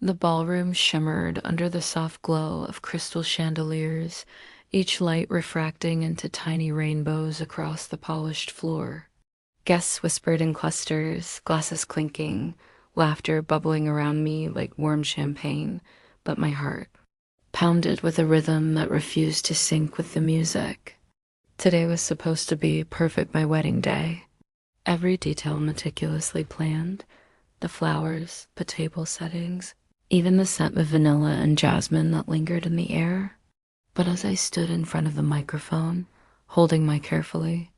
The ballroom shimmered under the soft glow of crystal chandeliers, each light refracting into tiny rainbows across the polished floor. Guests whispered in clusters, glasses clinking, laughter bubbling around me like warm champagne, but my heart pounded with a rhythm that refused to sync with the music. Today was supposed to be perfect my wedding day. Every detail meticulously planned, the flowers, the table settings, even the scent of vanilla and jasmine that lingered in the air. But as I stood in front of the microphone, holding my carefully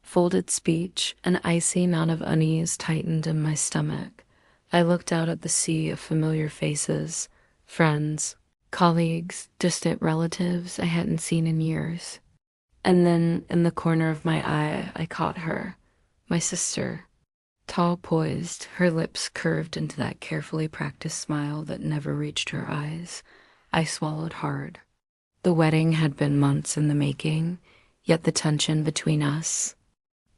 folded speech, an icy knot of unease tightened in my stomach. I looked out at the sea of familiar faces, friends, colleagues, distant relatives I hadn't seen in years. And then, in the corner of my eye, I caught her, my sister, tall poised, her lips curved into that carefully practiced smile that never reached her eyes. I swallowed hard. The wedding had been months in the making, yet the tension between us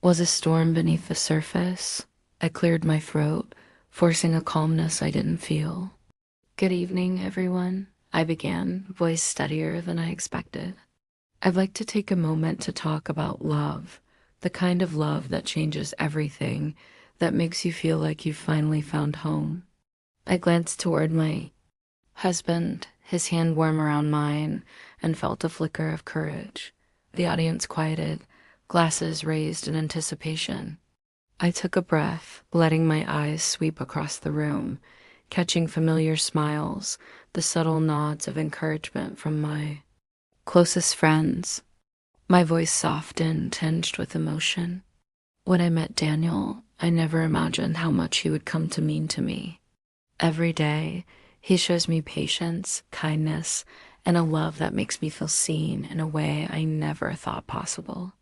was a storm beneath the surface. I cleared my throat, forcing a calmness I didn't feel. "Good evening, everyone," I began, voice steadier than I expected. "I'd like to take a moment to talk about love, the kind of love that changes everything, that makes you feel like you've finally found home." I glanced toward my husband, his hand warm around mine, and felt a flicker of courage. The audience quieted, glasses raised in anticipation. I took a breath, letting my eyes sweep across the room, catching familiar smiles, the subtle nods of encouragement from my closest friends. My voice softened, tinged with emotion. When I met Daniel, I never imagined how much he would come to mean to me. Every day, he shows me patience, kindness, and a love that makes me feel seen in a way I never thought possible.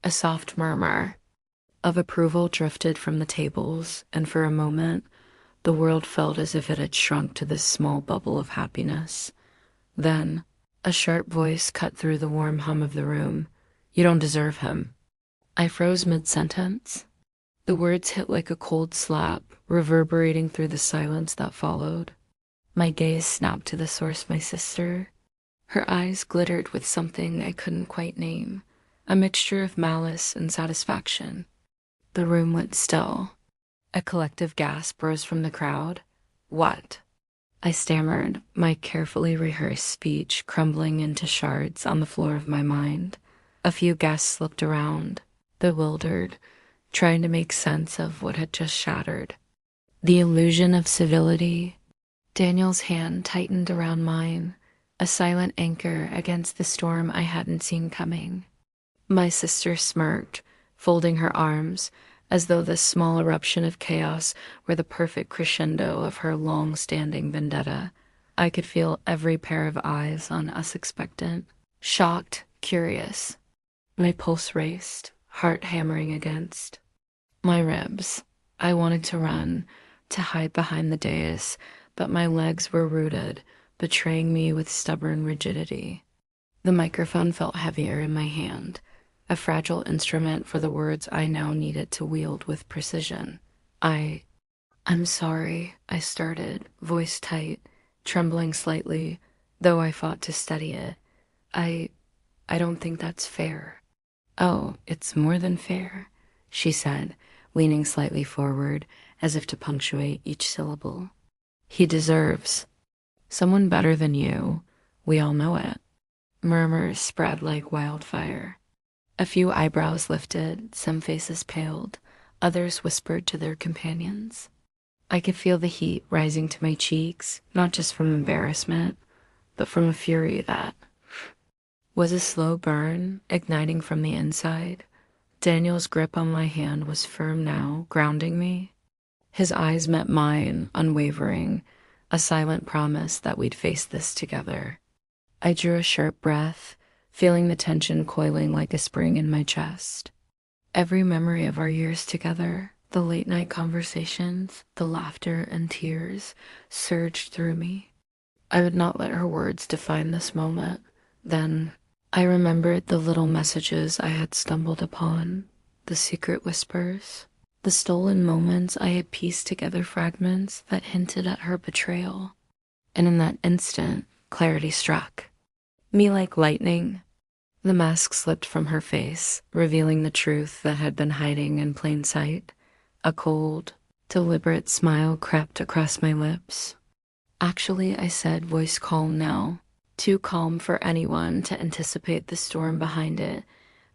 A soft murmur of approval drifted from the tables, and for a moment, the world felt as if it had shrunk to this small bubble of happiness. Then, a sharp voice cut through the warm hum of the room. "You don't deserve him." I froze mid-sentence. The words hit like a cold slap, reverberating through the silence that followed. My gaze snapped to the source, my sister. Her eyes glittered with something I couldn't quite name, a mixture of malice and satisfaction. The room went still. A collective gasp rose from the crowd. "What?" I stammered, my carefully rehearsed speech crumbling into shards on the floor of my mind. A few guests looked around, bewildered, trying to make sense of what had just shattered. The illusion of civility. Daniel's hand tightened around mine, a silent anchor against the storm I hadn't seen coming. My sister smirked, folding her arms, as though this small eruption of chaos were the perfect crescendo of her long-standing vendetta. I could feel every pair of eyes on us, expectant, shocked, curious. My pulse raced, heart hammering against my ribs. I wanted to run, to hide behind the dais, but my legs were rooted, betraying me with stubborn rigidity. The microphone felt heavier in my hand, a fragile instrument for the words I now needed to wield with precision. I'm sorry," I started, voice tight, trembling slightly, though I fought to steady it. I don't think that's fair." "Oh, it's more than fair," she said, leaning slightly forward, as if to punctuate each syllable. "He deserves someone better than you. We all know it." Murmurs spread like wildfire. A few eyebrows lifted, some faces paled, others whispered to their companions. I could feel the heat rising to my cheeks, not just from embarrassment, but from a fury that was a slow burn, igniting from the inside. Daniel's grip on my hand was firm now, grounding me. His eyes met mine, unwavering, a silent promise that we'd face this together. I drew a sharp breath, feeling the tension coiling like a spring in my chest. Every memory of our years together, the late-night conversations, the laughter and tears, surged through me. I would not let her words define this moment. Then I remembered the little messages I had stumbled upon, the secret whispers, the stolen moments I had pieced together fragments that hinted at her betrayal. And in that instant, clarity struck. Me like lightning. The mask slipped from her face, revealing the truth that had been hiding in plain sight. A cold, deliberate smile crept across my lips. Actually, I said, voice calm now. Too calm for anyone to anticipate the storm behind it.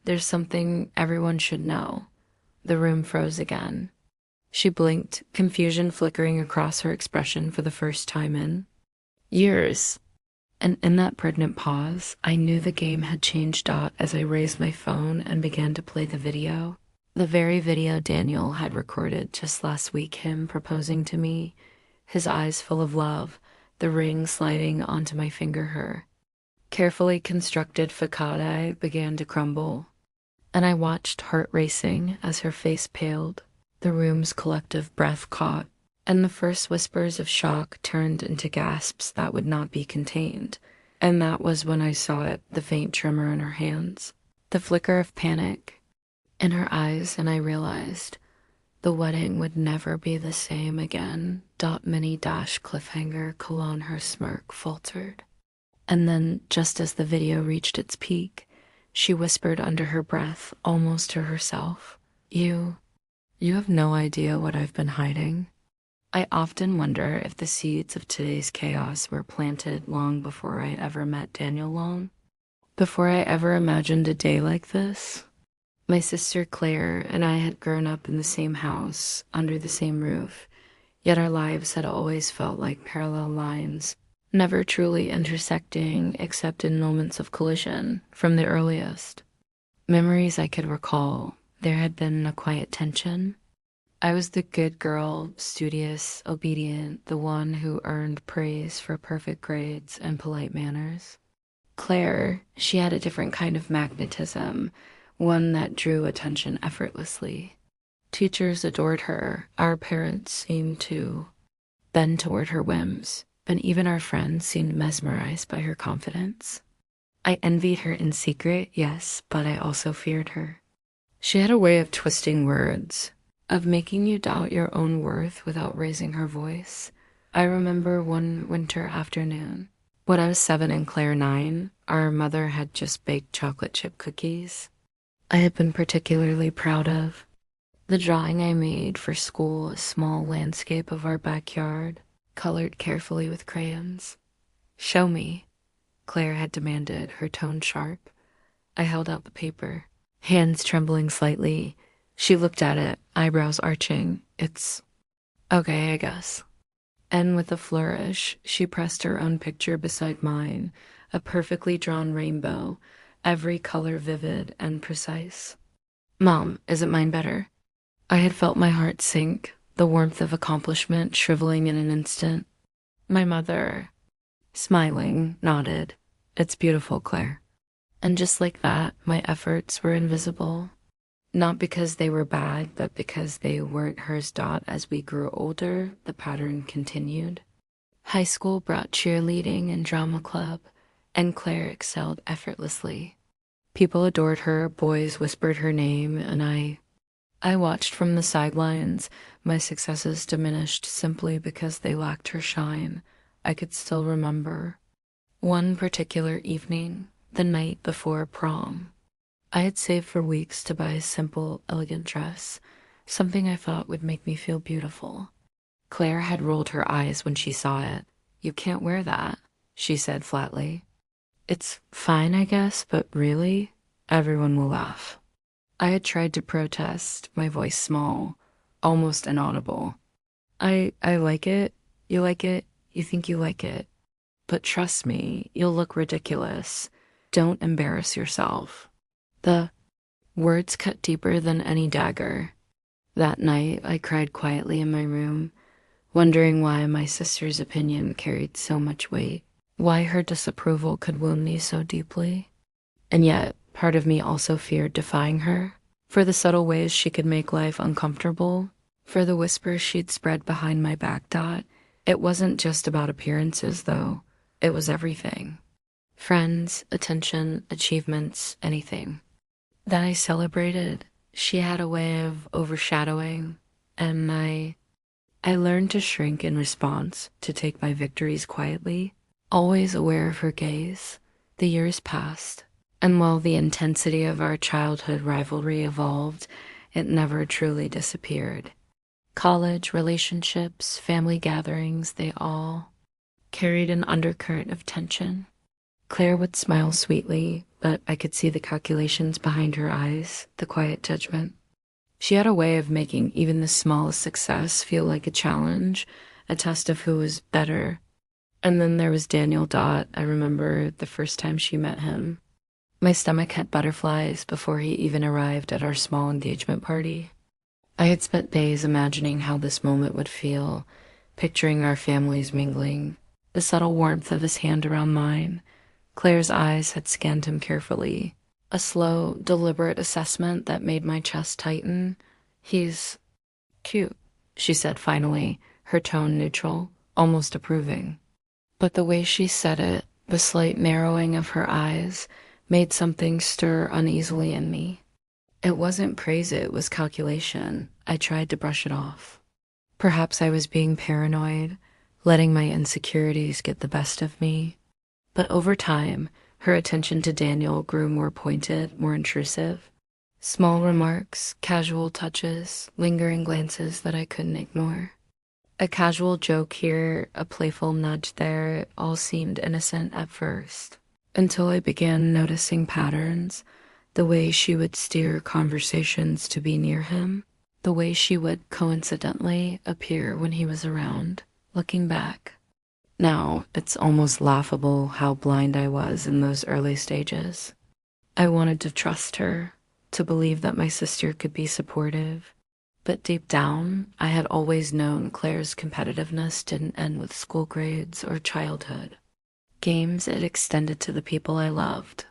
There's something everyone should know. The room froze again. She blinked, confusion flickering across her expression for the first time in years. And in that pregnant pause, I knew the game had changed as I raised my phone and began to play the video. The very video Daniel had recorded just last week, him proposing to me, his eyes full of love, the ring sliding onto my finger. Carefully constructed facade began to crumble, and I watched, heart racing, as her face paled, the room's collective breath caught, and the first whispers of shock turned into gasps that would not be contained. And that was when I saw it, the faint tremor in her hands, the flicker of panic in her eyes, and I realized the wedding would never be the same again. Mini dash cliffhanger, colon her smirk faltered. And then, just as the video reached its peak, she whispered under her breath, almost to herself, You have no idea what I've been hiding. I often wonder if the seeds of today's chaos were planted long before I ever met Daniel Long, before I ever imagined a day like this. My sister Claire and I had grown up in the same house, under the same roof, yet our lives had always felt like parallel lines, never truly intersecting except in moments of collision from the earliest memories I could recall. There had been a quiet tension. I was the good girl, studious, obedient, the one who earned praise for perfect grades and polite manners. Claire, she had a different kind of magnetism, one that drew attention effortlessly. Teachers adored her, our parents seemed to bend toward her whims, and even our friends seemed mesmerized by her confidence. I envied her in secret, yes, but I also feared her. She had a way of twisting words, of making you doubt your own worth without raising her voice. I remember one winter afternoon, when I was 7 and Claire 9, our mother had just baked chocolate chip cookies I had been particularly proud of. The drawing I made for school, a small landscape of our backyard, colored carefully with crayons. Show me, Claire had demanded, her tone sharp. I held out the paper, hands trembling slightly. She looked at it, eyebrows arching. It's okay, I guess. And with a flourish, she pressed her own picture beside mine, a perfectly drawn rainbow, every color vivid and precise. Mom, isn't mine better? I had felt my heart sink, the warmth of accomplishment shriveling in an instant. My mother, smiling, nodded. It's beautiful, Claire. And just like that, my efforts were invisible. Not because they were bad, but because they weren't hers. As we grew older, the pattern continued. High school brought cheerleading and drama club, and Claire excelled effortlessly. People adored her, boys whispered her name, and I watched from the sidelines, my successes diminished simply because they lacked her shine. I could still remember one particular evening, the night before prom. I had saved for weeks to buy a simple, elegant dress, something I thought would make me feel beautiful. Claire had rolled her eyes when she saw it. You can't wear that, she said flatly. It's fine, I guess, but really, everyone will laugh. I had tried to protest, my voice small, almost inaudible. I like it. You like it. You think you like it. But trust me, you'll look ridiculous. Don't embarrass yourself. The words cut deeper than any dagger. That night, I cried quietly in my room, wondering why my sister's opinion carried so much weight, why her disapproval could wound me so deeply. And yet, part of me also feared defying her, for the subtle ways she could make life uncomfortable, for the whispers she'd spread behind my back. It wasn't just about appearances, though. It was everything. Friends, attention, achievements, anything that I celebrated, she had a way of overshadowing, and I I learned to shrink in response, to take my victories quietly, always aware of her gaze. The years passed, and while the intensity of our childhood rivalry evolved, it never truly disappeared. College, relationships, family gatherings, they all carried an undercurrent of tension. Claire would smile sweetly, but I could see the calculations behind her eyes, the quiet judgment. She had a way of making even the smallest success feel like a challenge, a test of who was better. And then there was Daniel Dot. I remember the first time she met him. My stomach had butterflies before he even arrived at our small engagement party. I had spent days imagining how this moment would feel, picturing our families mingling, the subtle warmth of his hand around mine. Claire's eyes had scanned him carefully, a slow, deliberate assessment that made my chest tighten. "He's cute," she said finally, her tone neutral, almost approving. But the way she said it, the slight narrowing of her eyes, made something stir uneasily in me. It wasn't praise, it was calculation. I tried to brush it off. Perhaps I was being paranoid, letting my insecurities get the best of me. But over time, her attention to Daniel grew more pointed, more intrusive. Small remarks, casual touches, lingering glances that I couldn't ignore. A casual joke here, a playful nudge there, it all seemed innocent at first, until I began noticing patterns, the way she would steer conversations to be near him, the way she would coincidentally appear when he was around. Looking back, now it's almost laughable how blind I was in those early stages. I wanted to trust her, to believe that my sister could be supportive. But deep down, I had always known Claire's competitiveness didn't end with school grades or childhood. Games, it extended to the people I loved.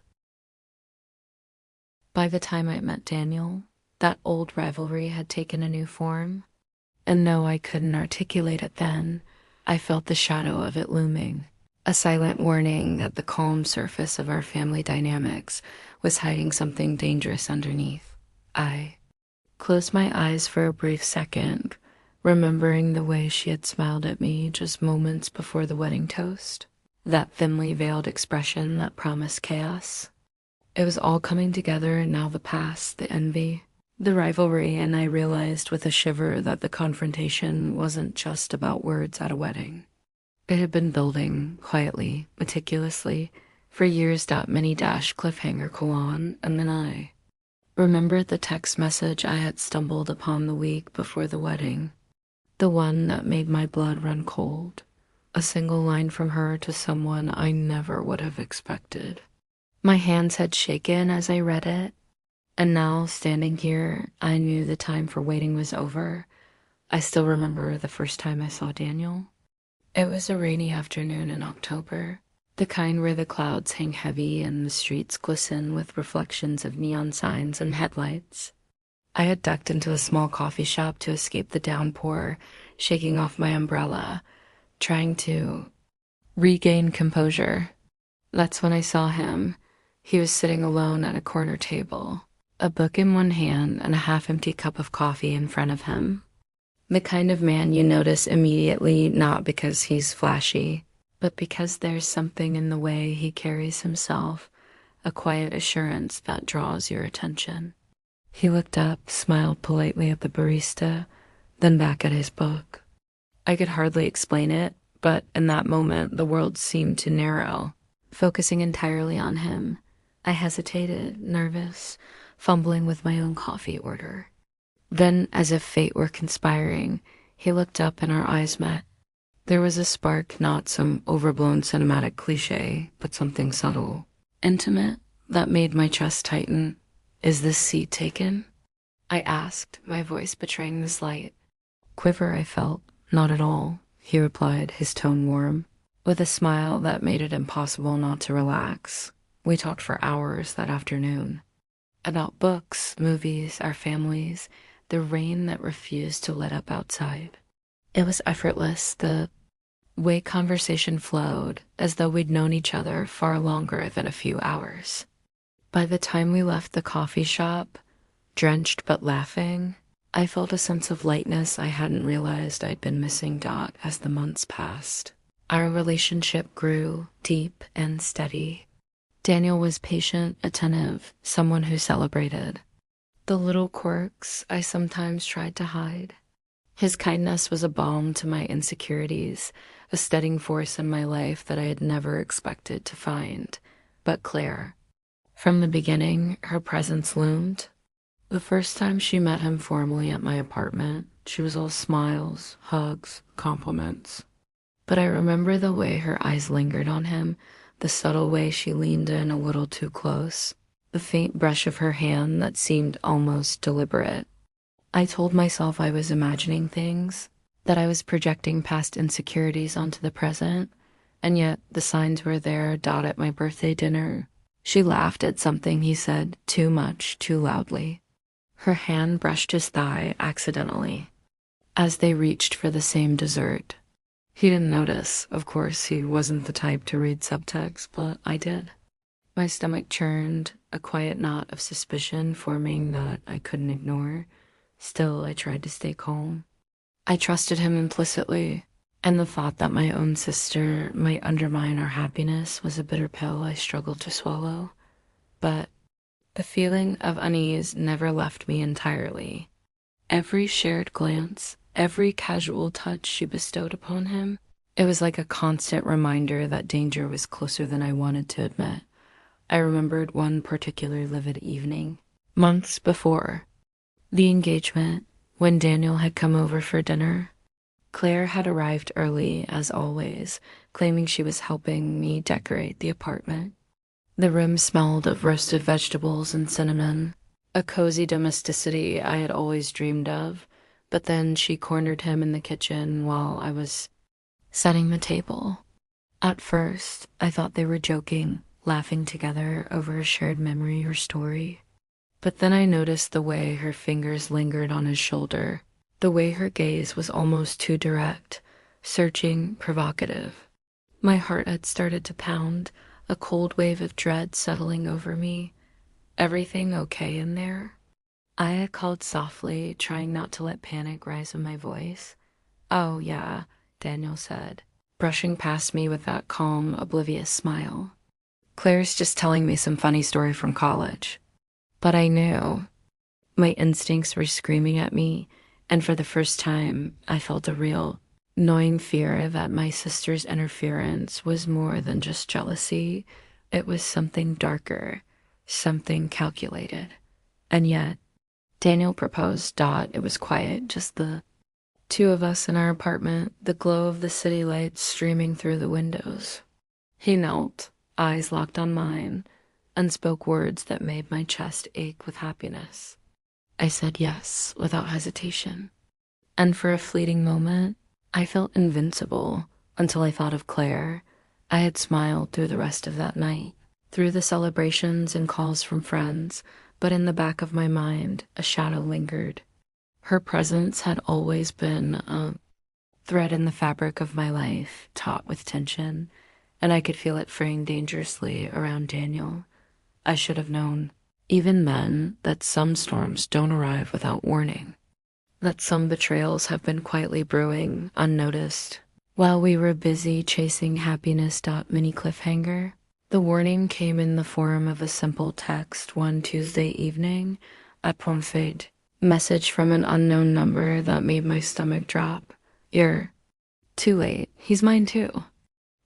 By the time I met Daniel, that old rivalry had taken a new form. And though I couldn't articulate it then, I felt the shadow of it looming, a silent warning that the calm surface of our family dynamics was hiding something dangerous underneath. I closed my eyes for a brief second, remembering the way she had smiled at me just moments before the wedding toast, that thinly veiled expression that promised chaos. It was all coming together, and now the past, the envy, the rivalry, and I realized with a shiver that the confrontation wasn't just about words at a wedding. It had been building, quietly, meticulously, for years. Mini dash cliffhanger colon, and then I remembered the text message I had stumbled upon the week before the wedding, the one that made my blood run cold, a single line from her to someone I never would have expected. My hands had shaken as I read it, and now, standing here, I knew the time for waiting was over. I still remember the first time I saw Daniel. It was a rainy afternoon in October, the kind where the clouds hang heavy and the streets glisten with reflections of neon signs and headlights. I had ducked into a small coffee shop to escape the downpour, shaking off my umbrella, trying to regain composure. That's when I saw him. He was sitting alone at a corner table, a book in one hand and a half-empty cup of coffee in front of him. The kind of man you notice immediately, not because he's flashy, but because there's something in the way he carries himself, a quiet assurance that draws your attention. He looked up, smiled politely at the barista, then back at his book. I could hardly explain it, but in that moment the world seemed to narrow, focusing entirely on him. I hesitated, nervous, fumbling with my own coffee order. Then, as if fate were conspiring, he looked up and our eyes met. There was a spark, not some overblown cinematic cliche, but something subtle, intimate, that made my chest tighten. "Is this seat taken?" I asked, my voice betraying the slight quiver I felt. "Not at all," he replied, his tone warm, with a smile that made it impossible not to relax. We talked for hours that afternoon. About books, movies, our families, the rain that refused to let up outside. It was effortless, the way conversation flowed, as though we'd known each other far longer than a few hours. By the time we left the coffee shop, drenched but laughing, I felt a sense of lightness I hadn't realized I'd been missing. As the months passed. Our relationship grew deep and steady. Daniel was patient, attentive, someone who celebrated the little quirks I sometimes tried to hide. His kindness was a balm to my insecurities, a steadying force in my life that I had never expected to find. But Claire, from the beginning, her presence loomed. The first time she met him formally at my apartment, she was all smiles, hugs, compliments. But I remember the way her eyes lingered on him, the subtle way she leaned in a little too close, the faint brush of her hand that seemed almost deliberate. I told myself I was imagining things, that I was projecting past insecurities onto the present, and yet the signs were there. At my birthday dinner, she laughed at something he said too much, too loudly. Her hand brushed his thigh accidentally as they reached for the same dessert. He didn't notice. Of course, he wasn't the type to read subtext, but I did. My stomach churned, a quiet knot of suspicion forming that I couldn't ignore. Still, I tried to stay calm. I trusted him implicitly, and the thought that my own sister might undermine our happiness was a bitter pill I struggled to swallow. But the feeling of unease never left me entirely. Every shared glance, every casual touch she bestowed upon him, it was like a constant reminder that danger was closer than I wanted to admit. I remembered one particularly livid evening, months before the engagement, when Daniel had come over for dinner. Claire had arrived early, as always, claiming she was helping me decorate the apartment. The room smelled of roasted vegetables and cinnamon, a cozy domesticity I had always dreamed of. But then she cornered him in the kitchen while I was setting the table. At first, I thought they were joking, laughing together over a shared memory or story. But then I noticed the way her fingers lingered on his shoulder, the way her gaze was almost too direct, searching, provocative. My heart had started to pound, a cold wave of dread settling over me. Everything okay in there? I had called softly, trying not to let panic rise in my voice. "Oh, yeah," Daniel said, brushing past me with that calm, oblivious smile. "Claire's just telling me some funny story from college." But I knew. My instincts were screaming at me, and for the first time, I felt a real, gnawing fear that my sister's interference was more than just jealousy. It was something darker, something calculated. And yet, Daniel proposed. It was quiet, just the two of us in our apartment, the glow of the city lights streaming through the windows. He knelt, eyes locked on mine, and spoke words that made my chest ache with happiness. I said yes, without hesitation. And for a fleeting moment, I felt invincible until I thought of Claire. I had smiled through the rest of that night, through the celebrations and calls from friends, but in the back of my mind, a shadow lingered. Her presence had always been a thread in the fabric of my life, taut with tension, and I could feel it fraying dangerously around Daniel. I should have known, even then, that some storms don't arrive without warning, that some betrayals have been quietly brewing, unnoticed. While we were busy chasing happiness. Mini cliffhanger. The warning came in the form of a simple text one Tuesday evening at Pomfade. Message from an unknown number that made my stomach drop. "You're too late. He's mine too."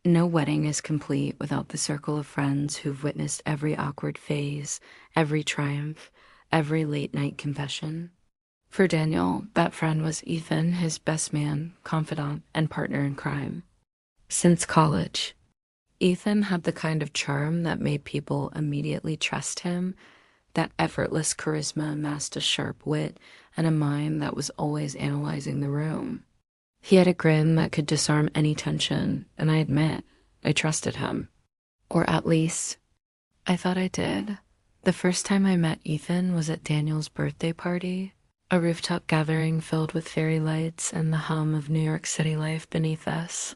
No wedding is complete without the circle of friends who've witnessed every awkward phase, every triumph, every late-night confession. For Daniel, that friend was Ethan, his best man, confidant, and partner in crime. Since college, Ethan had the kind of charm that made people immediately trust him, that effortless charisma masked a sharp wit and a mind that was always analyzing the room. He had a grin that could disarm any tension, and I admit, I trusted him. Or at least, I thought I did. The first time I met Ethan was at Daniel's birthday party, a rooftop gathering filled with fairy lights and the hum of New York City life beneath us.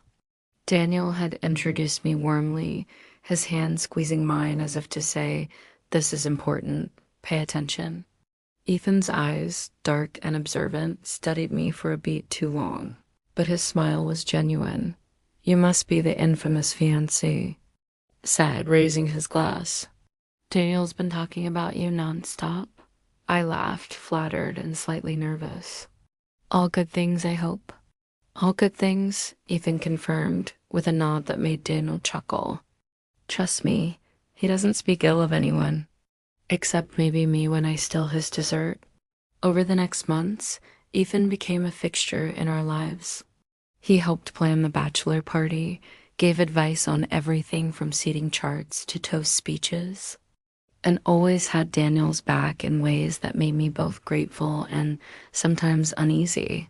Daniel had introduced me warmly, his hand squeezing mine as if to say, "This is important, pay attention." Ethan's eyes, dark and observant, studied me for a beat too long, but his smile was genuine. "You must be the infamous fiancé," said, raising his glass. "Daniel's been talking about you nonstop." I laughed, flattered and slightly nervous. "All good things, I hope." "All good things," Ethan confirmed, with a nod that made Daniel chuckle. "Trust me, he doesn't speak ill of anyone, except maybe me when I steal his dessert." Over the next months, Ethan became a fixture in our lives. He helped plan the bachelor party, gave advice on everything from seating charts to toast speeches, and always had Daniel's back in ways that made me both grateful and sometimes uneasy.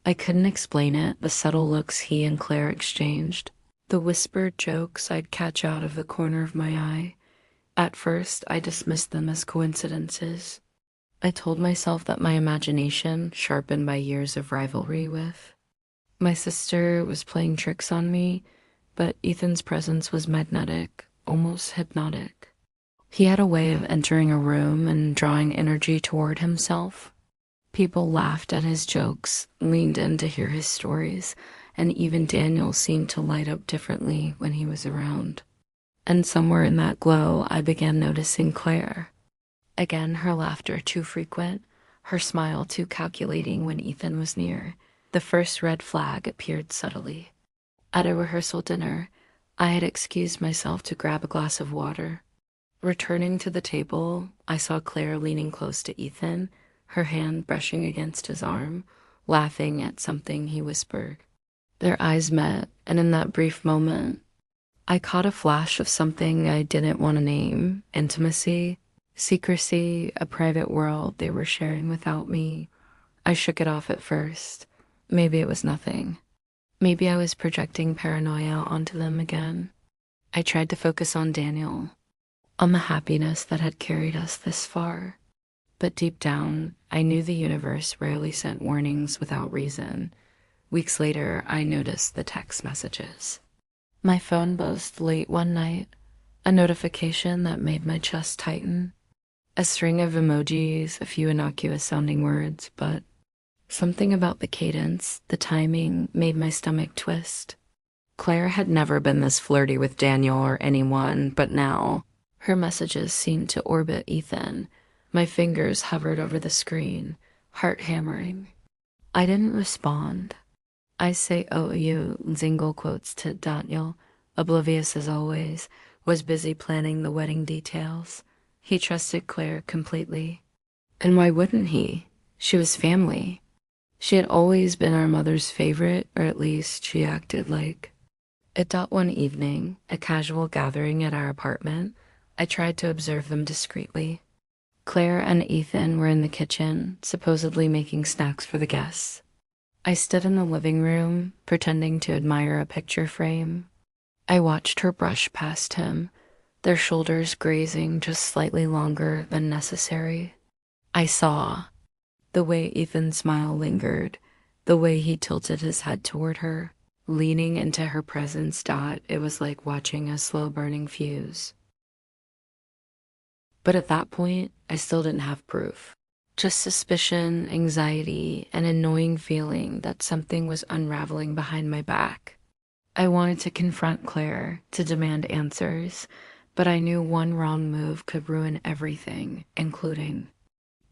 I couldn't explain it, the subtle looks he and Claire exchanged, the whispered jokes I'd catch out of the corner of my eye. At first, I dismissed them as coincidences. I told myself that my imagination, sharpened by years of rivalry with my sister, was playing tricks on me, but Ethan's presence was magnetic, almost hypnotic. He had a way of entering a room and drawing energy toward himself. People laughed at his jokes, leaned in to hear his stories, and even Daniel seemed to light up differently when he was around. And somewhere in that glow, I began noticing Claire. Again, her laughter too frequent, her smile too calculating when Ethan was near. The first red flag appeared subtly. At a rehearsal dinner, I had excused myself to grab a glass of water. Returning to the table, I saw Claire leaning close to Ethan, her hand brushing against his arm, laughing at something he whispered. Their eyes met, and in that brief moment, I caught a flash of something I didn't want to name: intimacy, secrecy, a private world they were sharing without me. I shook it off at first. Maybe it was nothing. Maybe I was projecting paranoia onto them again. I tried to focus on Daniel, on the happiness that had carried us this far. But deep down, I knew the universe rarely sent warnings without reason. Weeks later, I noticed the text messages. My phone buzzed late one night, a notification that made my chest tighten. A string of emojis, a few innocuous-sounding words, but something about the cadence, the timing, made my stomach twist. Claire had never been this flirty with Daniel or anyone, but now her messages seemed to orbit Ethan. My fingers hovered over the screen, heart hammering. I didn't respond. I say you, Zingle quotes to Daniel, oblivious as always, was busy planning the wedding details. He trusted Claire completely. And why wouldn't he? She was family. She had always been our mother's favorite, or at least she acted like. One evening, a casual gathering at our apartment, I tried to observe them discreetly. Claire and Ethan were in the kitchen, supposedly making snacks for the guests. I stood in the living room, pretending to admire a picture frame. I watched her brush past him, their shoulders grazing just slightly longer than necessary. I saw the way Ethan's smile lingered, the way he tilted his head toward her, leaning into her presence. It was like watching a slow-burning fuse. But at that point, I still didn't have proof. Just suspicion, anxiety, an annoying feeling that something was unraveling behind my back. I wanted to confront Claire, to demand answers, but I knew one wrong move could ruin everything, including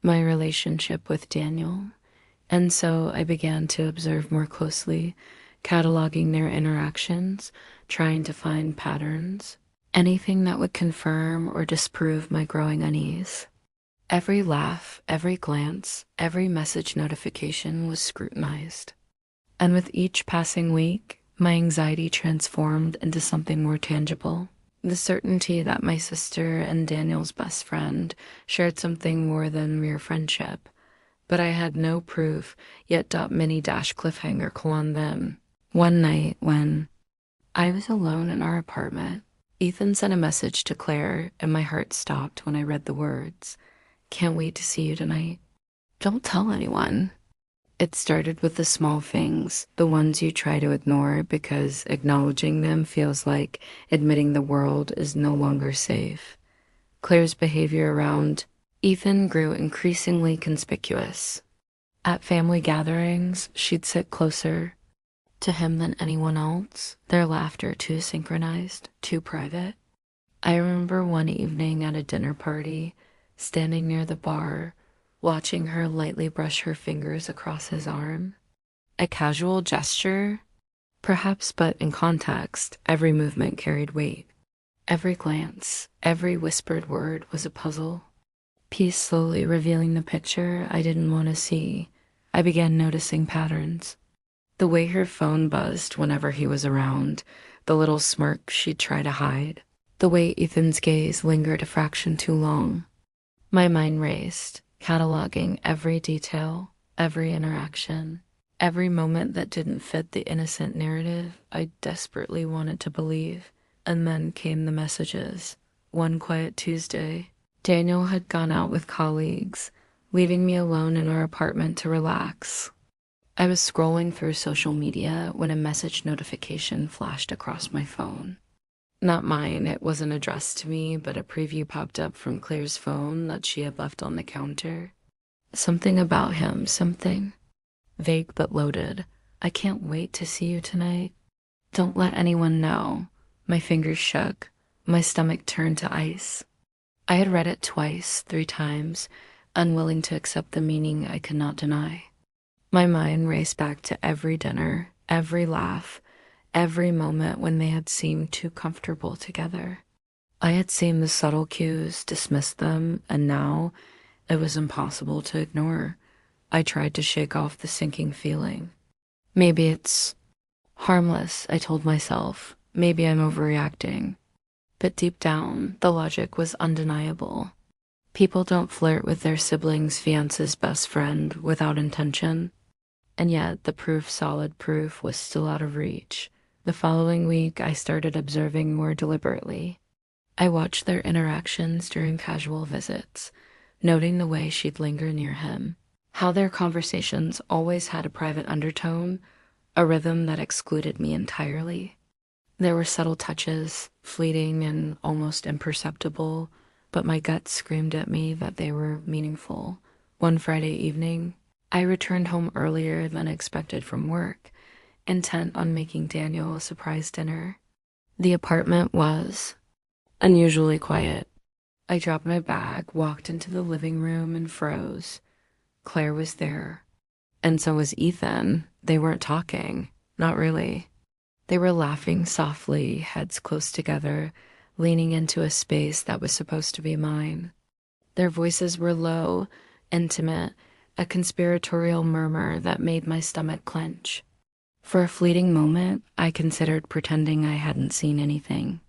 my relationship with Daniel. And so I began to observe more closely, cataloging their interactions, trying to find patterns, anything that would confirm or disprove my growing unease. Every laugh, every glance, every message notification was scrutinized. And with each passing week, my anxiety transformed into something more tangible. The certainty that my sister and Daniel's best friend shared something more than mere friendship. But I had no proof, yet mini cliffhanger on them. One night when I was alone in our apartment, Ethan sent a message to Claire, and my heart stopped when I read the words. "Can't wait to see you tonight. Don't tell anyone." It started with the small things, the ones you try to ignore because acknowledging them feels like admitting the world is no longer safe. Claire's behavior around Ethan grew increasingly conspicuous. At family gatherings, she'd sit closer to him than anyone else, their laughter too synchronized, too private. I remember one evening at a dinner party, standing near the bar, watching her lightly brush her fingers across his arm. A casual gesture, perhaps, but in context, every movement carried weight. Every glance, every whispered word was a puzzle. Peace slowly revealing the picture I didn't want to see. I began noticing patterns. The way her phone buzzed whenever he was around, the little smirk she'd try to hide, the way Ethan's gaze lingered a fraction too long. My mind raced, cataloging every detail, every interaction, every moment that didn't fit the innocent narrative I desperately wanted to believe. And then came the messages. One quiet Tuesday, Daniel had gone out with colleagues, leaving me alone in our apartment to relax. I was scrolling through social media when a message notification flashed across my phone. Not mine, it wasn't addressed to me, but a preview popped up from Claire's phone that she had left on the counter. Something about him, something vague but loaded. I can't wait to see you tonight. Don't let anyone know. My fingers shook. My stomach turned to ice. I had read it twice, 3 times, unwilling to accept the meaning I could not deny. My mind raced back to every dinner, every laugh, every moment when they had seemed too comfortable together. I had seen the subtle cues, dismissed them, and now it was impossible to ignore. I tried to shake off the sinking feeling. Maybe it's harmless, I told myself. Maybe I'm overreacting. But deep down, the logic was undeniable. People don't flirt with their sibling's fiance's best friend without intention. And yet, the solid proof, was still out of reach. The following week, I started observing more deliberately. I watched their interactions during casual visits, noting the way she'd linger near him, how their conversations always had a private undertone, a rhythm that excluded me entirely. There were subtle touches, fleeting and almost imperceptible, but my gut screamed at me that they were meaningful. One Friday evening, I returned home earlier than expected from work, intent on making Daniel a surprise dinner. The apartment was unusually quiet. I dropped my bag, walked into the living room, and froze. Claire was there. And so was Ethan. They weren't talking. Not really. They were laughing softly, heads close together, leaning into a space that was supposed to be mine. Their voices were low, intimate, a conspiratorial murmur that made my stomach clench. For a fleeting moment, I considered pretending I hadn't seen anything.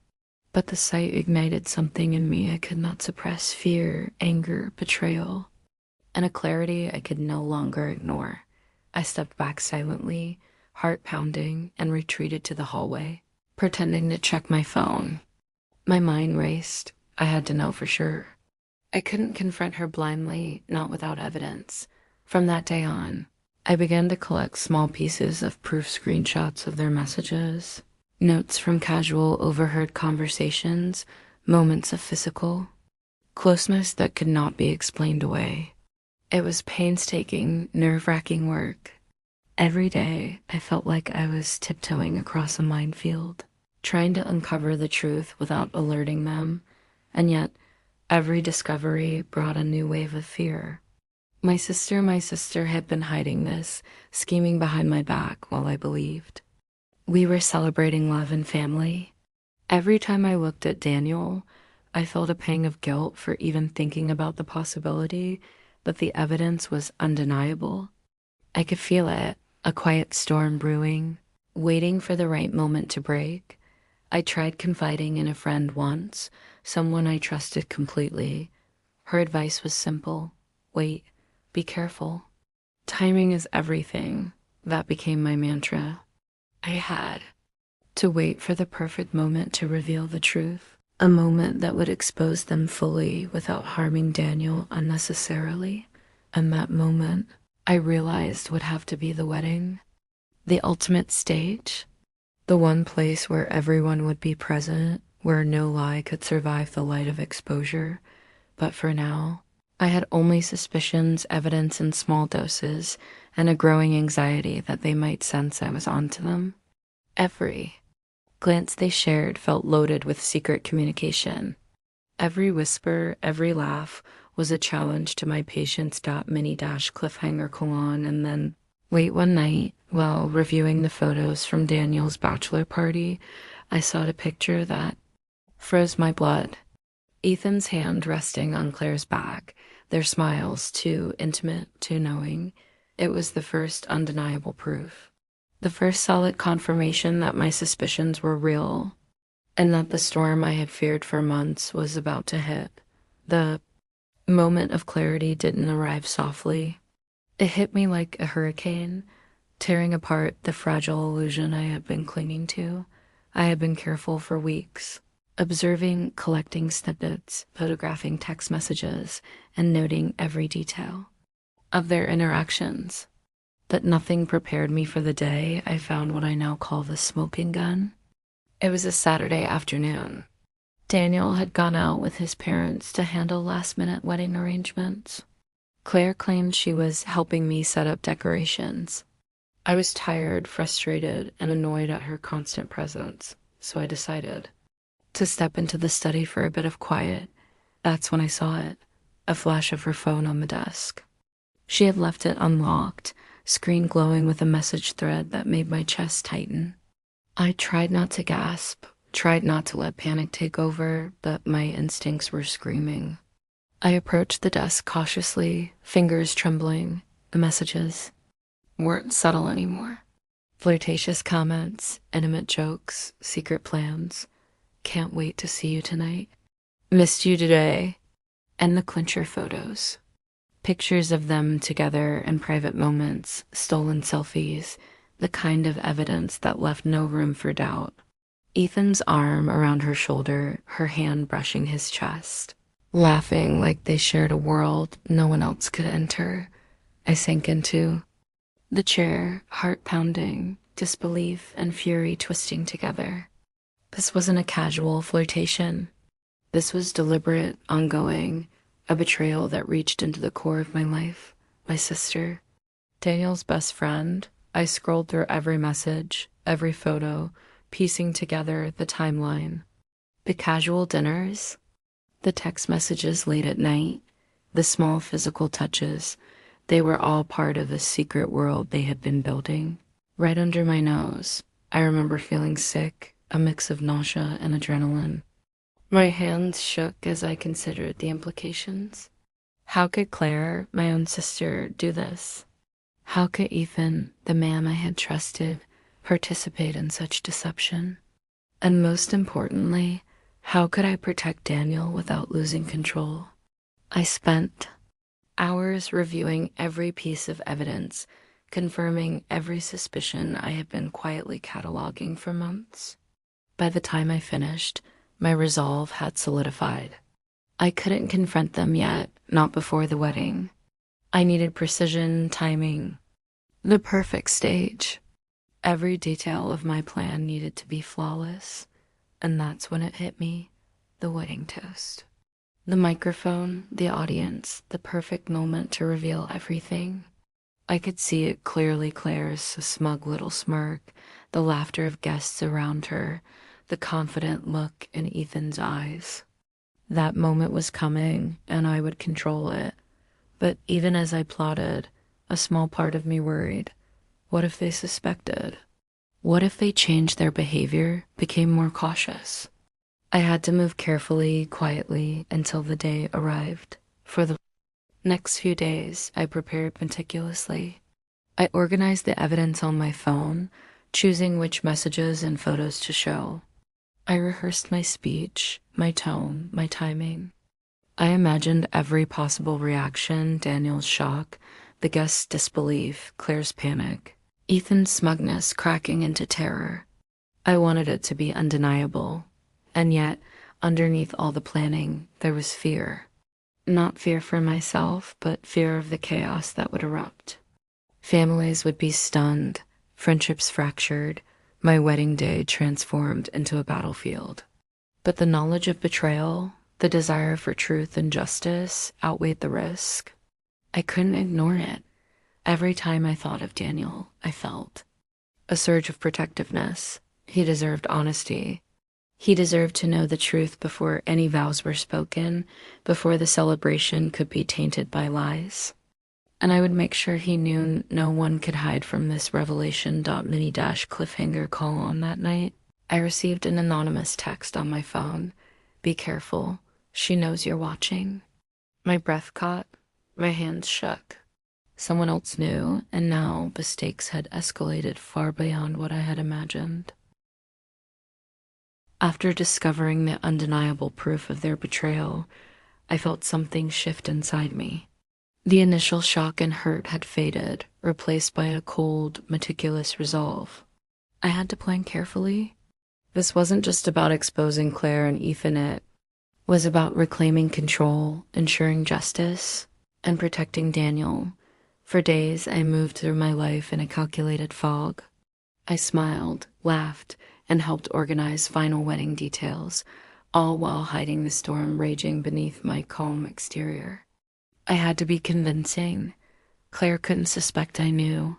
But the sight ignited something in me I could not suppress: fear, anger, betrayal, and a clarity I could no longer ignore. I stepped back silently, heart pounding, and retreated to the hallway, pretending to check my phone. My mind raced. I had to know for sure. I couldn't confront her blindly, not without evidence. From that day on, I began to collect small pieces of proof: screenshots of their messages, notes from casual overheard conversations, moments of physical closeness that could not be explained away. It was painstaking, nerve-wracking work. Every day, I felt like I was tiptoeing across a minefield, trying to uncover the truth without alerting them, and yet every discovery brought a new wave of fear. My sister had been hiding this, scheming behind my back while I believed. We were celebrating love and family. Every time I looked at Daniel, I felt a pang of guilt for even thinking about the possibility, but the evidence was undeniable. I could feel it, a quiet storm brewing, waiting for the right moment to break. I tried confiding in a friend once, someone I trusted completely. Her advice was simple: wait, be careful. Timing is everything. That became my mantra. I had to wait for the perfect moment to reveal the truth, a moment that would expose them fully without harming Daniel unnecessarily. And that moment, I realized, would have to be the wedding, the ultimate stage, the one place where everyone would be present, where no lie could survive the light of exposure. But for now, I had only suspicions, evidence in small doses, and a growing anxiety that they might sense I was onto them. Every glance they shared felt loaded with secret communication. Every whisper, every laugh was a challenge to my patience.mini-cliffhanger colon. And then, late one night, while reviewing the photos from Daniel's bachelor party, I saw a picture that froze my blood. Ethan's hand resting on Claire's back, their smiles too intimate, too knowing. It was the first undeniable proof. The first solid confirmation that my suspicions were real, and that the storm I had feared for months was about to hit. The moment of clarity didn't arrive softly. It hit me like a hurricane, tearing apart the fragile illusion I had been clinging to. I had been careful for weeks, observing, collecting snippets, photographing text messages, and noting every detail of their interactions. But nothing prepared me for the day I found what I now call the smoking gun. It was a Saturday afternoon. Daniel had gone out with his parents to handle last-minute wedding arrangements. Claire claimed she was helping me set up decorations. I was tired, frustrated, and annoyed at her constant presence, so I decided to step into the study for a bit of quiet. That's when I saw it, a flash of her phone on the desk. She had left it unlocked, screen glowing with a message thread that made my chest tighten. I tried not to gasp, tried not to let panic take over, but my instincts were screaming. I approached the desk cautiously, fingers trembling. The messages weren't subtle anymore. Flirtatious comments, intimate jokes, secret plans. Can't wait to see you tonight. Missed you today. And the clincher photos. Pictures of them together in private moments, stolen selfies, the kind of evidence that left no room for doubt. Ethan's arm around her shoulder, her hand brushing his chest, laughing like they shared a world no one else could enter. I sank into the chair, heart pounding, disbelief and fury twisting together. This wasn't a casual flirtation. This was deliberate, ongoing, a betrayal that reached into the core of my life. My sister, Daniel's best friend. I scrolled through every message, every photo, piecing together the timeline. The casual dinners, the text messages late at night, the small physical touches, they were all part of a secret world they had been building. Right under my nose, I remember feeling sick, a mix of nausea and adrenaline. My hands shook as I considered the implications. How could Claire, my own sister, do this? How could Ethan, the man I had trusted, participate in such deception? And most importantly, how could I protect Daniel without losing control? I spent hours reviewing every piece of evidence, confirming every suspicion I had been quietly cataloging for months. By the time I finished, my resolve had solidified. I couldn't confront them yet, not before the wedding. I needed precision, timing, the perfect stage. Every detail of my plan needed to be flawless, and that's when it hit me, the wedding toast. The microphone, the audience, the perfect moment to reveal everything. I could see it clearly, Claire's smug little smirk, the laughter of guests around her, the confident look in Ethan's eyes. That moment was coming, and I would control it. But even as I plotted, a small part of me worried. What if they suspected? What if they changed their behavior, became more cautious? I had to move carefully, quietly, until the day arrived. For the next few days, I prepared meticulously. I organized the evidence on my phone, choosing which messages and photos to show. I rehearsed my speech, my tone, my timing. I imagined every possible reaction, Daniel's shock, the guest's disbelief, Claire's panic, Ethan's smugness cracking into terror. I wanted it to be undeniable, and yet, underneath all the planning, there was fear. Not fear for myself, but fear of the chaos that would erupt. Families would be stunned, friendships fractured, my wedding day transformed into a battlefield. But the knowledge of betrayal, The desire for truth and justice outweighed the risk. I couldn't ignore it. Every time I thought of Daniel, I felt a surge of protectiveness. He deserved honesty. He deserved to know the truth before any vows were spoken, before the celebration could be tainted by lies. And I would make sure he knew no one could hide from this revelation.mini-cliffhanger call on that night. I received an anonymous text on my phone. Be careful. She knows you're watching. My breath caught. My hands shook. Someone else knew, and now the stakes had escalated far beyond what I had imagined. After discovering the undeniable proof of their betrayal, I felt something shift inside me. The initial shock and hurt had faded, replaced by a cold, meticulous resolve. I had to plan carefully. This wasn't just about exposing Claire and Ethan, it was about reclaiming control, ensuring justice, and protecting Daniel. For days, I moved through my life in a calculated fog. I smiled, laughed, and helped organize final wedding details, all while hiding the storm raging beneath my calm exterior. I had to be convincing. Claire couldn't suspect I knew.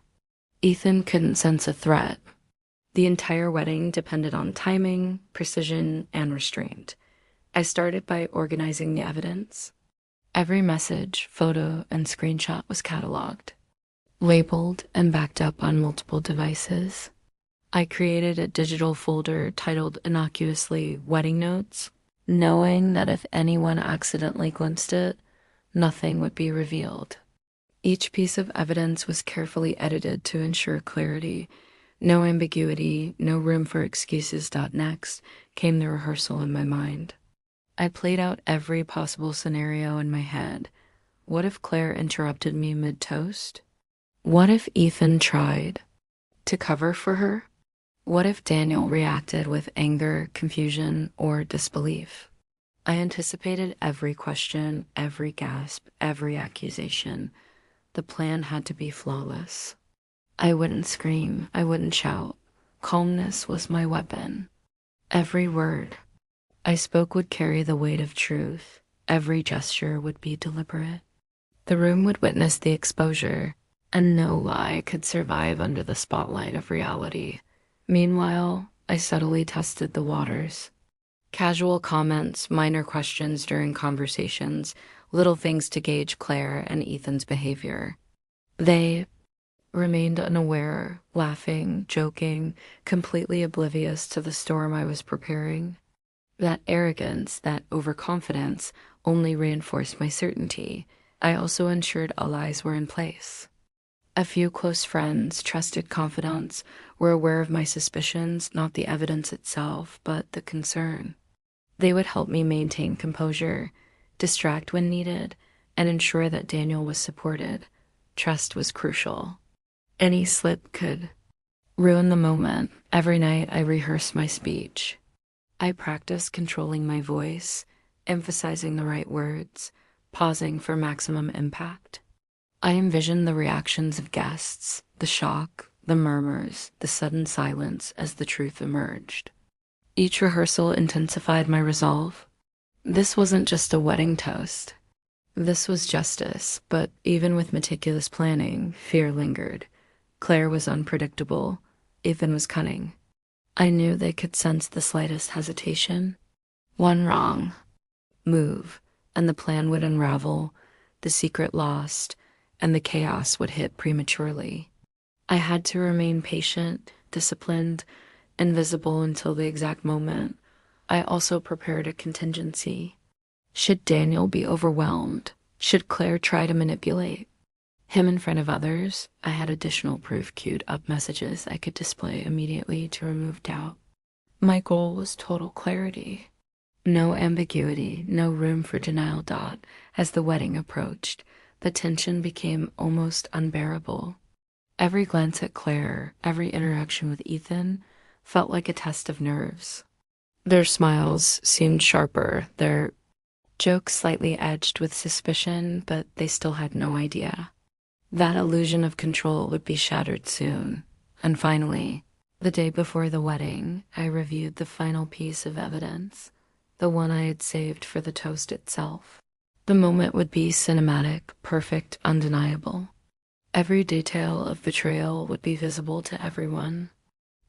Ethan couldn't sense a threat. The entire wedding depended on timing, precision, and restraint. I started by organizing the evidence. Every message, photo, and screenshot was cataloged, labeled, and backed up on multiple devices. I created a digital folder titled innocuously Wedding Notes, knowing that if anyone accidentally glimpsed it, nothing would be revealed. Each piece of evidence was carefully edited to ensure clarity. No ambiguity, no room for excuses. Next came the rehearsal in my mind. I played out every possible scenario in my head. What if Claire interrupted me mid-toast? What if Ethan tried to cover for her? What if Daniel reacted with anger, confusion, or disbelief? I anticipated every question, every gasp, every accusation. The plan had to be flawless. I wouldn't scream, I wouldn't shout. Calmness was my weapon. Every word I spoke would carry the weight of truth. Every gesture would be deliberate. The room would witness the exposure, and no lie could survive under the spotlight of reality. Meanwhile, I subtly tested the waters. Casual comments, minor questions during conversations, little things to gauge Claire and Ethan's behavior. They remained unaware, laughing, joking, completely oblivious to the storm I was preparing. That arrogance, that overconfidence, only reinforced my certainty. I also ensured allies were in place. A few close friends, trusted confidants, were aware of my suspicions, not the evidence itself, but the concern. They would help me maintain composure, distract when needed, and ensure that Daniel was supported. Trust was crucial. Any slip could ruin the moment. Every night I rehearsed my speech. I practiced controlling my voice, emphasizing the right words, pausing for maximum impact. I envisioned the reactions of guests, the shock, the murmurs, the sudden silence as the truth emerged. Each rehearsal intensified my resolve. This wasn't just a wedding toast. This was justice, but even with meticulous planning, fear lingered. Claire was unpredictable. Ethan was cunning. I knew they could sense the slightest hesitation. One wrong move, and the plan would unravel, the secret lost, and the chaos would hit prematurely. I had to remain patient, disciplined, and visible until the exact moment. I also prepared a contingency. Should Daniel be overwhelmed? Should Claire try to manipulate him in front of others? I had additional proof queued up messages I could display immediately to remove doubt. My goal was total clarity. No ambiguity, no room for denial. As the wedding approached, the tension became almost unbearable. Every glance at Claire, every interaction with Ethan, felt like a test of nerves. Their smiles seemed sharper, their jokes slightly edged with suspicion, but they still had no idea. That illusion of control would be shattered soon. And finally, the day before the wedding, I reviewed the final piece of evidence. the one I had saved for the toast itself. The moment would be cinematic, perfect, undeniable. Every detail of betrayal would be visible to everyone.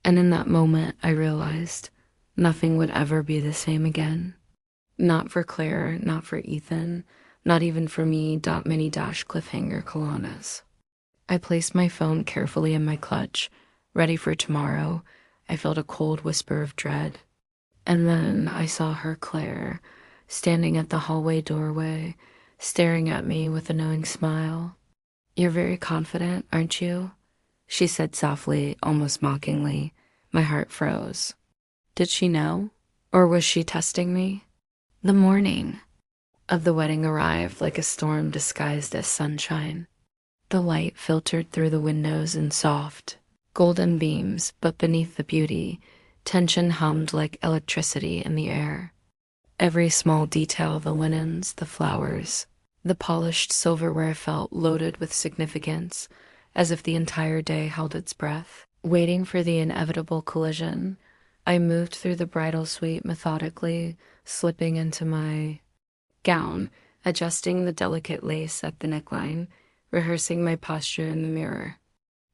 And in that moment, I realized nothing would ever be the same again. Not for Claire, not for Ethan, not even for me. Mini dash cliffhanger Kalanas. I placed my phone carefully in my clutch, ready for tomorrow. I felt a cold whisper of dread. And then I saw her, Claire, standing at the hallway doorway, staring at me with a knowing smile. "You're very confident, aren't you?" she said softly, almost mockingly. My heart froze. Did she know? Or was she testing me? The morning of the wedding arrived like a storm disguised as sunshine. The light filtered through the windows in soft, golden beams, but beneath the beauty, tension hummed like electricity in the air. Every small detail, the linens, the flowers, the polished silverware felt loaded with significance, as if the entire day held its breath, waiting for the inevitable collision. I moved through the bridal suite methodically, slipping into my gown, adjusting the delicate lace at the neckline, rehearsing my posture in the mirror.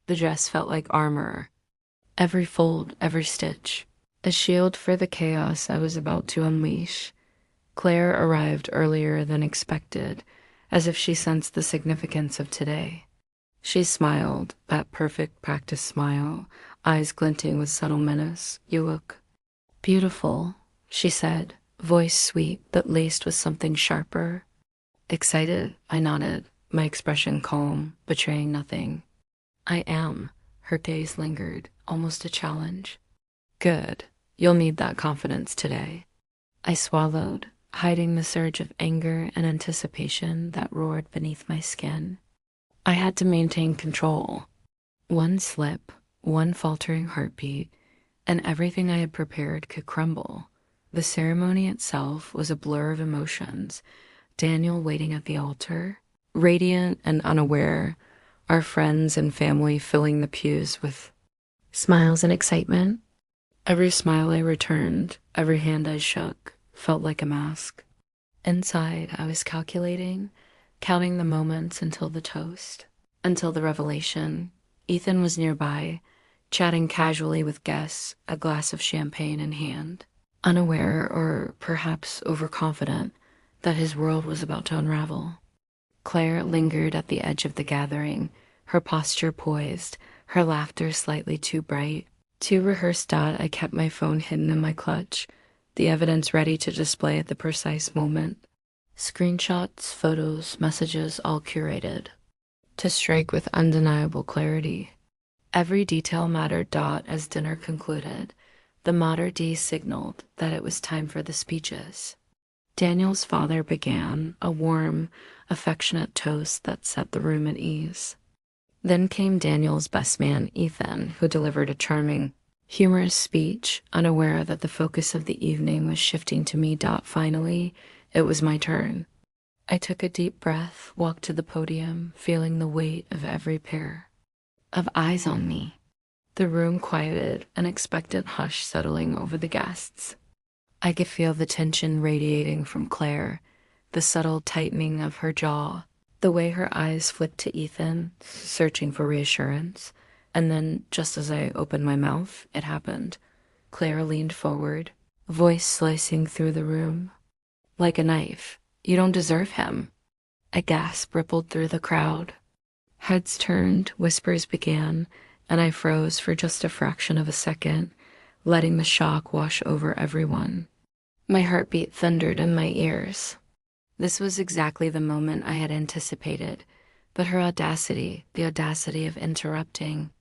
The dress felt like armor, every fold, every stitch, a shield for the chaos I was about to unleash. Claire arrived earlier than expected, as if she sensed the significance of today. She smiled, that perfect practice smile, eyes glinting with subtle menace. "You look beautiful," she said, voice sweet but laced with something sharper. "Excited?" I nodded, my expression calm, betraying nothing. "I am." Her gaze lingered, almost a challenge. "Good. You'll need that confidence today." I swallowed, hiding the surge of anger and anticipation that roared beneath my skin. I had to maintain control. One slip, one faltering heartbeat, and everything I had prepared could crumble. The ceremony itself was a blur of emotions. Daniel waiting at the altar, radiant and unaware, our friends and family filling the pews with smiles and excitement. Every smile I returned, every hand I shook, felt like a mask. Inside, I was calculating, counting the moments until the toast, until the revelation. Ethan was nearby, chatting casually with guests, a glass of champagne in hand, unaware or perhaps overconfident that his world was about to unravel. Claire lingered at the edge of the gathering, her posture poised, her laughter slightly too bright. To rehearse that, I kept my phone hidden in my clutch, the evidence ready to display at the precise moment. Screenshots, photos, messages, all curated, to strike with undeniable clarity. Every detail mattered. As dinner concluded, the Mater D signaled that it was time for the speeches. Daniel's father began, a warm, affectionate toast that set the room at ease. Then came Daniel's best man, Ethan, who delivered a charming, humorous speech, unaware that the focus of the evening was shifting to me. Finally, it was my turn. I took a deep breath, walked to the podium, feeling the weight of every pair of eyes on me. The room quieted, an expectant hush settling over the guests. I could feel the tension radiating from Claire, the subtle tightening of her jaw, the way her eyes flicked to Ethan, searching for reassurance. And then, just as I opened my mouth, it happened. Claire leaned forward, voice slicing through the room. Like a knife. "You don't deserve him." A gasp rippled through the crowd. Heads turned, whispers began, and I froze for just a fraction of a second, letting the shock wash over everyone. My heartbeat thundered in my ears. This was exactly the moment I had anticipated, but her audacity, the audacity of interrupting.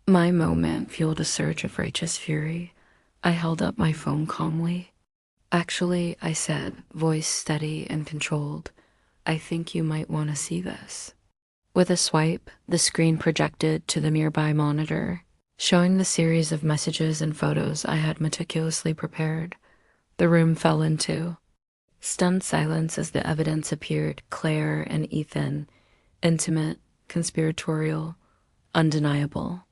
My moment fueled a surge of righteous fury. I held up my phone calmly. "Actually," I said, voice steady and controlled, "I think you might want to see this." With a swipe, the screen projected to the nearby monitor, showing the series of messages and photos I had meticulously prepared. The room fell into stunned silence as the evidence appeared. Claire and Ethan, intimate, conspiratorial, undeniable.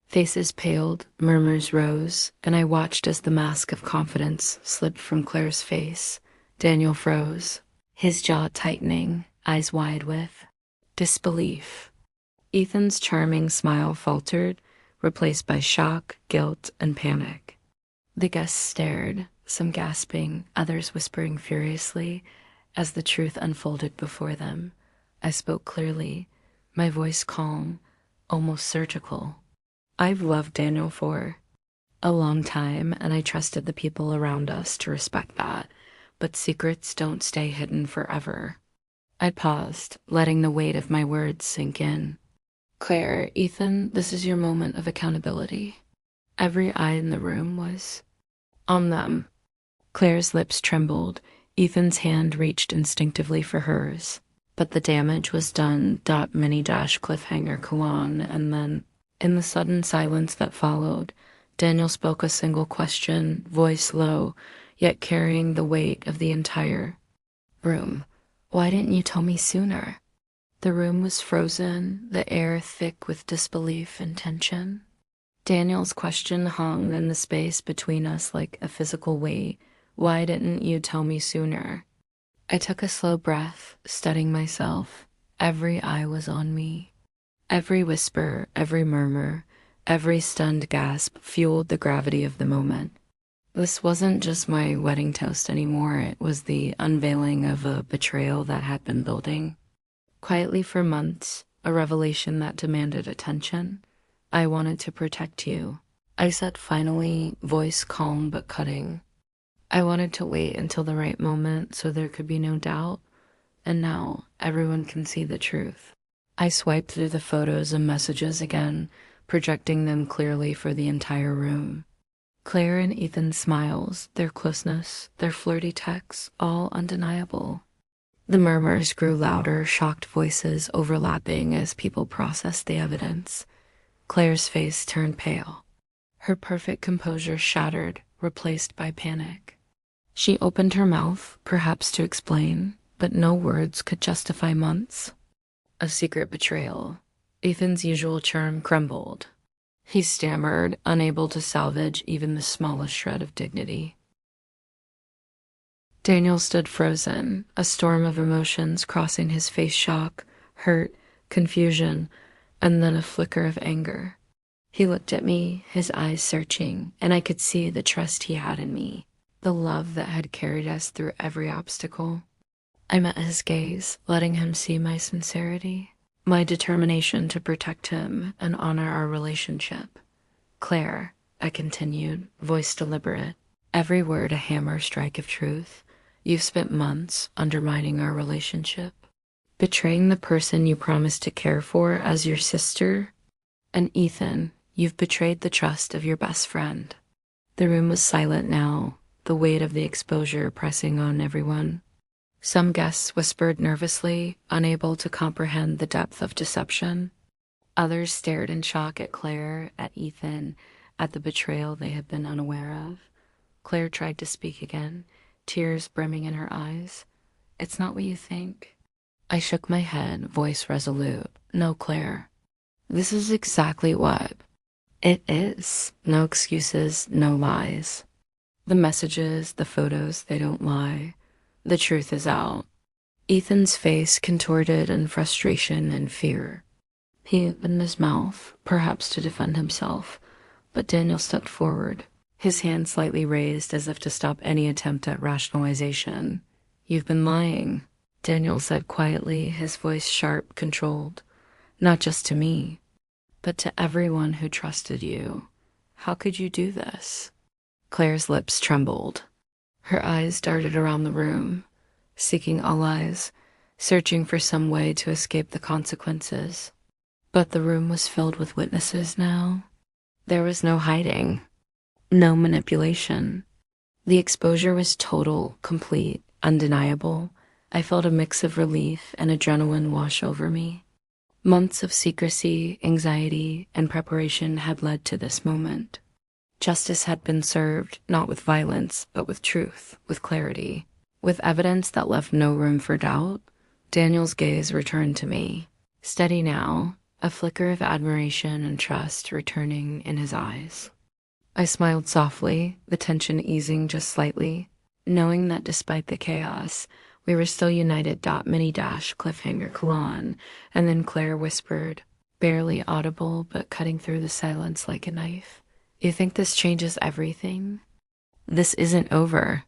Faces paled, murmurs rose, and I watched as the mask of confidence slipped from Claire's face. Daniel froze, his jaw tightening, eyes wide with disbelief. Ethan's charming smile faltered, replaced by shock, guilt, and panic. The guests stared, some gasping, others whispering furiously, as the truth unfolded before them. I spoke clearly, my voice calm, almost surgical. I've loved Daniel for a long time, and I trusted the people around us to respect that, but secrets don't stay hidden forever. I paused, letting the weight of my words sink in. Claire, Ethan, this is your moment of accountability. Every eye in the room was on them. Claire's lips trembled. Ethan's hand reached instinctively for hers. But the damage was done. Mini dash cliffhanger koan, and then, in the sudden silence that followed, Daniel spoke a single question, voice low, yet carrying the weight of the entire room. Why didn't you tell me sooner? The room was frozen, the air thick with disbelief and tension. Daniel's question hung in the space between us like a physical weight. Why didn't you tell me sooner? I took a slow breath, studying myself. Every eye was on me. Every whisper, every murmur, every stunned gasp fueled the gravity of the moment. This wasn't just my wedding toast anymore. It was the unveiling of a betrayal that had been building. Quietly for months, a revelation that demanded attention. I wanted to protect you. I said finally, voice calm but cutting. I wanted to wait until the right moment so there could be no doubt. And now, everyone can see the truth. I swiped through the photos and messages again, projecting them clearly for the entire room. Claire and Ethan's smiles, their closeness, their flirty texts, all undeniable. The murmurs grew louder, shocked voices overlapping as people processed the evidence. Claire's face turned pale. Her perfect composure shattered, replaced by panic. She opened her mouth, perhaps to explain, but no words could justify months. A secret betrayal. Ethan's usual charm crumbled. He stammered, unable to salvage even the smallest shred of dignity. Daniel stood frozen, a storm of emotions crossing his face: shock, hurt, confusion, and then a flicker of anger. He looked at me, his eyes searching, and I could see the trust he had in me, the love that had carried us through every obstacle. I met his gaze, letting him see my sincerity, my determination to protect him and honor our relationship. Claire, I continued, voice deliberate, every word a hammer strike of truth. You've spent months undermining our relationship, betraying the person you promised to care for as your sister. And Ethan, you've betrayed the trust of your best friend. The room was silent now, the weight of the exposure pressing on everyone. Some guests whispered nervously, unable to comprehend the depth of deception. Others stared in shock at Claire, at Ethan, at the betrayal they had been unaware of. Claire tried to speak again, tears brimming in her eyes. It's not what you think. I shook my head, voice resolute. No, Claire. This is exactly what it is. No excuses, no lies. The messages, the photos, they don't lie. The truth is out. Ethan's face contorted in frustration and fear. He opened his mouth, perhaps to defend himself, but Daniel stepped forward, his hand slightly raised as if to stop any attempt at rationalization. You've been lying, Daniel said quietly, his voice sharp, controlled. Not just to me, but to everyone who trusted you. How could you do this? Claire's lips trembled. Her eyes darted around the room, seeking all eyes, searching for some way to escape the consequences. But the room was filled with witnesses now. There was no hiding, no manipulation. The exposure was total, complete, undeniable. I felt a mix of relief and adrenaline wash over me. Months of secrecy, anxiety, and preparation had led to this moment. Justice had been served, not with violence, but with truth, with clarity, with evidence that left no room for doubt. Daniel's gaze returned to me. Steady now, a flicker of admiration and trust returning in his eyes. I smiled softly, the tension easing just slightly, knowing that despite the chaos, we were still united. Mini dash cliffhanger Kalan, and then Claire whispered, barely audible but cutting through the silence like a knife. You think this changes everything? This isn't over.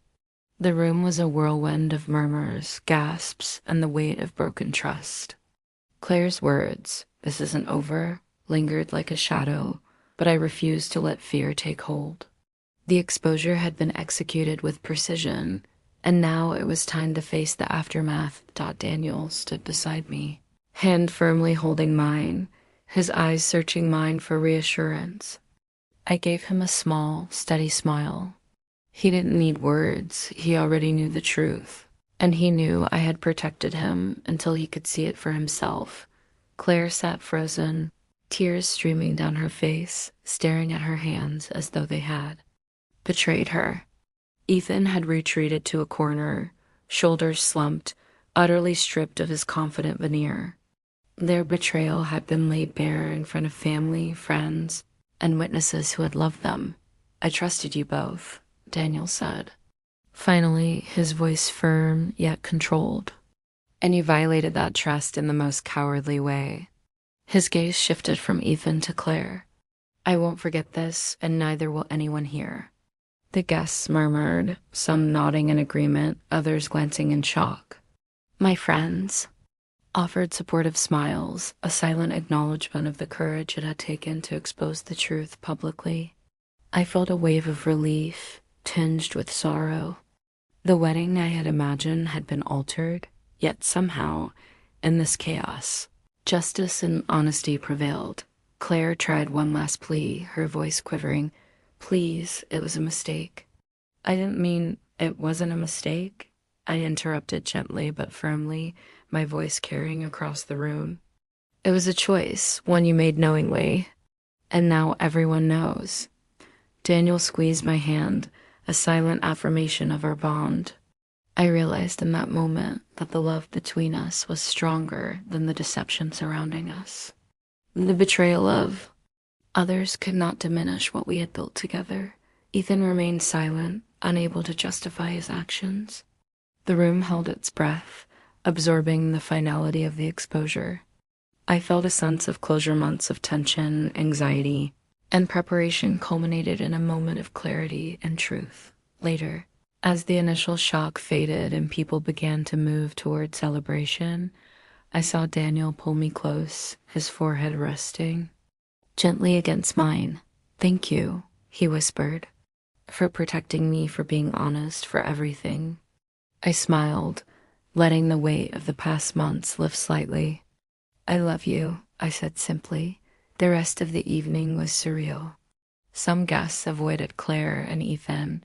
The room was a whirlwind of murmurs, gasps, and the weight of broken trust. Claire's words, "This isn't over," lingered like a shadow, but I refused to let fear take hold. The exposure had been executed with precision, and now it was time to face the aftermath. Daniel stood beside me, hand firmly holding mine, his eyes searching mine for reassurance. I gave him a small, steady smile. He didn't need words, he already knew the truth. And he knew I had protected him until he could see it for himself. Claire sat frozen, tears streaming down her face, staring at her hands as though they had betrayed her. Ethan had retreated to a corner, shoulders slumped, utterly stripped of his confident veneer. Their betrayal had been laid bare in front of family, friends, and witnesses who had loved them. "I trusted you both," Daniel said. Finally, his voice firm yet controlled. "And you violated that trust in the most cowardly way." His gaze shifted from Ethan to Claire. "I won't forget this, and neither will anyone here." The guests murmured, some nodding in agreement, others glancing in shock. My friends offered supportive smiles, a silent acknowledgement of the courage it had taken to expose the truth publicly. I felt a wave of relief, tinged with sorrow. The wedding I had imagined had been altered, yet somehow, in this chaos, justice and honesty prevailed. Claire tried one last plea, her voice quivering. "Please, it was a mistake." "I didn't mean it wasn't a mistake," I interrupted gently but firmly, my voice carrying across the room. "It was a choice, one you made knowingly, and now everyone knows." Daniel squeezed my hand, a silent affirmation of our bond. I realized in that moment that the love between us was stronger than the deception surrounding us. The betrayal of others could not diminish what we had built together. Ethan remained silent, unable to justify his actions. The room held its breath, absorbing the finality of the exposure. I felt a sense of closure. Months of tension, anxiety, and preparation culminated in a moment of clarity and truth. Later, as the initial shock faded and people began to move toward celebration, I saw Daniel pull me close, his forehead resting gently against mine. "Thank you," he whispered, "for protecting me, for being honest, for everything." I smiled, letting the weight of the past months lift slightly. "I love you," I said simply. The rest of the evening was surreal. Some guests avoided Claire and Ethan,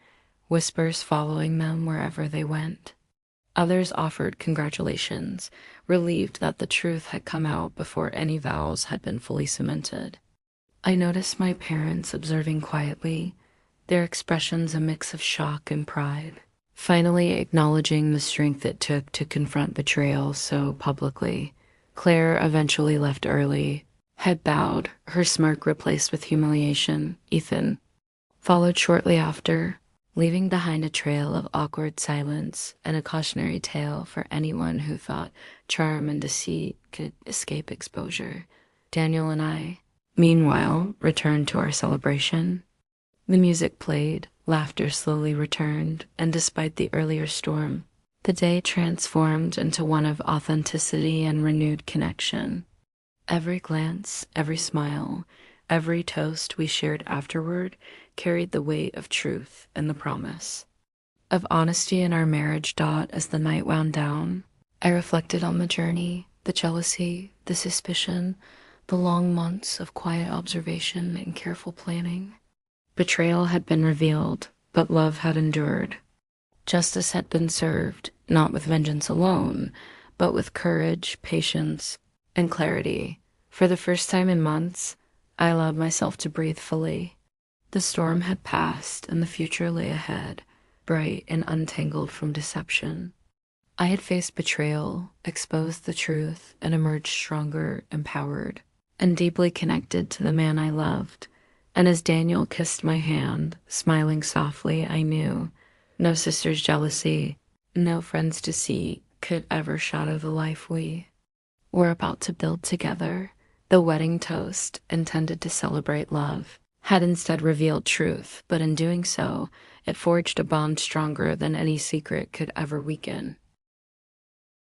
whispers following them wherever they went. Others offered congratulations, relieved that the truth had come out before any vows had been fully cemented. I noticed my parents observing quietly, their expressions a mix of shock and pride, finally acknowledging the strength it took to confront betrayal so publicly. Claire eventually left early, head bowed, her smirk replaced with humiliation. Ethan followed shortly after, leaving behind a trail of awkward silence and a cautionary tale for anyone who thought charm and deceit could escape exposure. Daniel and I, meanwhile, returned to our celebration. The music played, laughter slowly returned, and despite the earlier storm, the day transformed into one of authenticity and renewed connection. Every glance, every smile, every toast we shared afterward carried the weight of truth and the promise of honesty in our marriage. As the night wound down, I reflected on the journey, the jealousy, the suspicion, the long months of quiet observation and careful planning. Betrayal had been revealed, but love had endured. Justice had been served, not with vengeance alone, but with courage, patience, and clarity. For the first time in months, I allowed myself to breathe fully. The storm had passed, and the future lay ahead, bright and untangled from deception. I had faced betrayal, exposed the truth, and emerged stronger, empowered. and deeply connected to the man I loved. And as Daniel kissed my hand, smiling softly, I knew no sister's jealousy, no friend's deceit could ever shadow the life we were about to build together. The wedding toast, intended to celebrate love, had instead revealed truth, but in doing so, it forged a bond stronger than any secret could ever weaken.